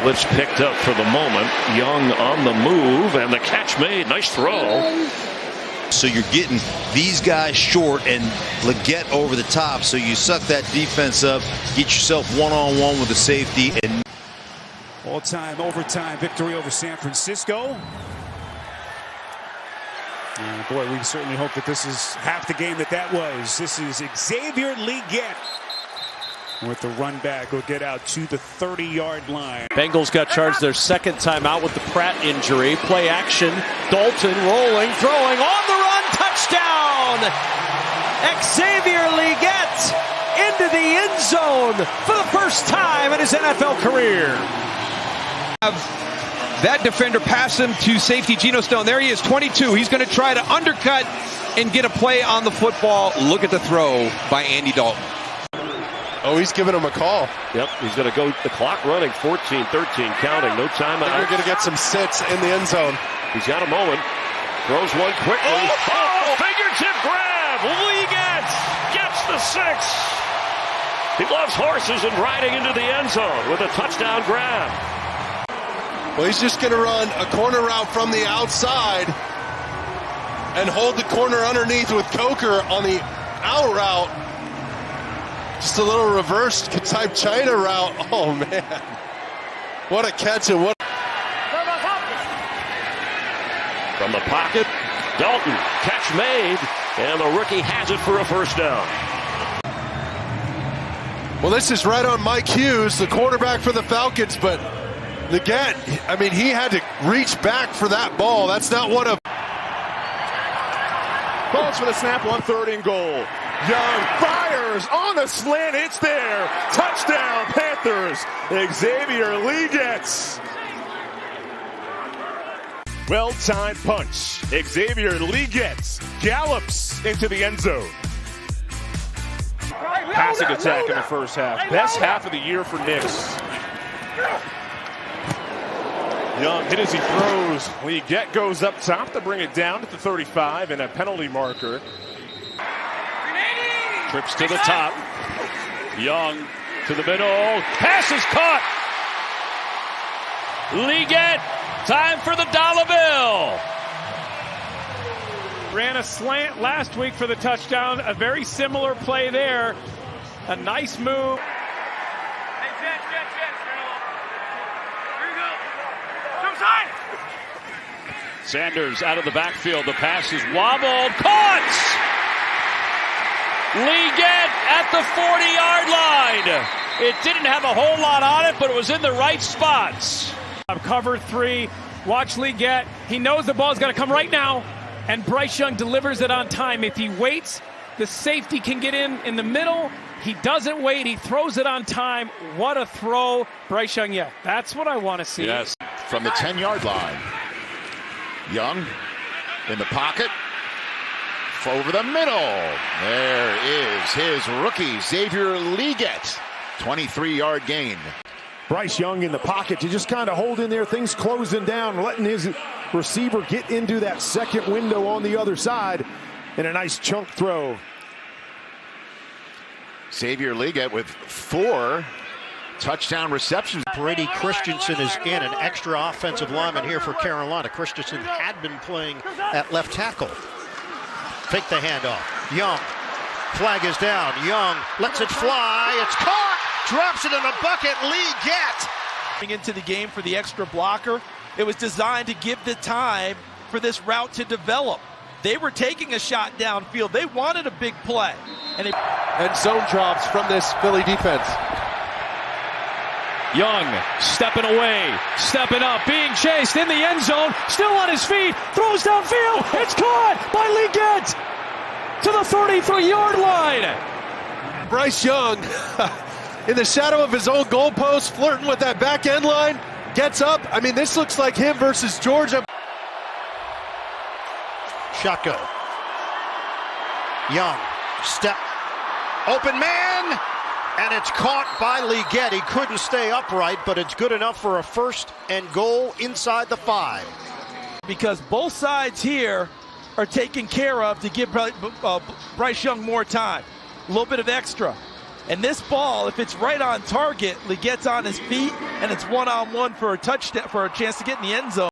Blitz picked up for the moment. Young on the move, and the catch made. Nice throw. So you're getting these guys short and Legette over the top. So you suck that defense up, get yourself one-on-one with the safety. And all-time overtime victory over San Francisco. And boy, we certainly hope that this is half the game that was. This is Xavier Legette with the run back. Will get out to the 30-yard line. Bengals got charged their second time out with the Pratt injury. Play action. Dalton rolling, throwing on the run. Touchdown! Xavier Legette into the end zone for the first time in his NFL career. That defender passed him to safety Geno Stone. There he is, 22. He's going to try to undercut and get a play on the football. Look at the throw by Andy Dalton. Oh, he's giving him a call. Yep, he's going to go. The clock running, 14-13, counting. No timeout. They're going to get some sits in the end zone. He's got a moment. Throws one quickly. Oh, fingertip grab. Legette gets the 6. He loves horses and riding into the end zone with a touchdown grab. Well, he's just going to run a corner route from the outside and hold the corner underneath with Coker on the out route. Just a little reversed type China route. Oh, man. What a catch and what. From the pocket, Dalton, catch made, and the rookie has it for a first down. Well, this is right on Mike Hughes, the quarterback for the Falcons, but Legette, I mean, he had to reach back for that ball. That's not what a... Calls for the snap, 1/3 and goal. Young fires on the slant. It's there. Touchdown, Panthers. Xavier Legette. Well-timed punch. Xavier Legette gallops into the end zone. Passing attack in the first half. Best half of the year for Knicks. Young hit as he throws. Legette goes up top to bring it down to the 35 and a penalty marker. Trips to the top. Young to the middle. Pass is caught. Legette. Time for the dollar bill. Ran a slant last week for the touchdown. A very similar play there. A nice move. Hey, Jet. Here you go. Come side. Sanders out of the backfield. The pass is wobbled. Caught! Legette at the 40-yard line. It didn't have a whole lot on it, but it was in the right spots. Cover 3. Watch Legette. He knows the ball's got to come right now. And Bryce Young delivers it on time. If he waits, the safety can get in the middle. He doesn't wait. He throws it on time. What a throw. Bryce Young, yeah, that's what I want to see. Yes, from the 10-yard line. Young in the pocket. Over the middle. There is his rookie, Xavier Legette. 23-yard gain. Bryce Young in the pocket to just kind of hold in there, things closing down, letting his receiver get into that second window on the other side, and a nice chunk throw. Xavier Legette with 4 touchdown receptions. Brady Christensen is in, an extra offensive lineman here for Carolina. Christensen had been playing at left tackle. Fake the handoff. Young. Flag is down. Young lets it fly. It's caught. Drops it in a bucket. Legette. Into the game for the extra blocker. It was designed to give the time for this route to develop. They were taking a shot downfield. They wanted a big play. And zone drops from this Philly defense. Young stepping away, stepping up, being chased in the end zone, still on his feet, throws downfield. It's caught by Legette to the 33-yard line. Bryce Young, in the shadow of his own goalpost, flirting with that back end line, gets up. I mean, this looks like him versus Georgia. Shotgun. Young, step, open man, and it's caught by Legette. He couldn't stay upright, but it's good enough for a first and goal inside the 5. Because both sides here are taken care of to give Bryce Young more time. A little bit of extra. And this ball, if it's right on target, Legette's on his feet, and it's one-on-one for a touchdown, for a chance to get in the end zone.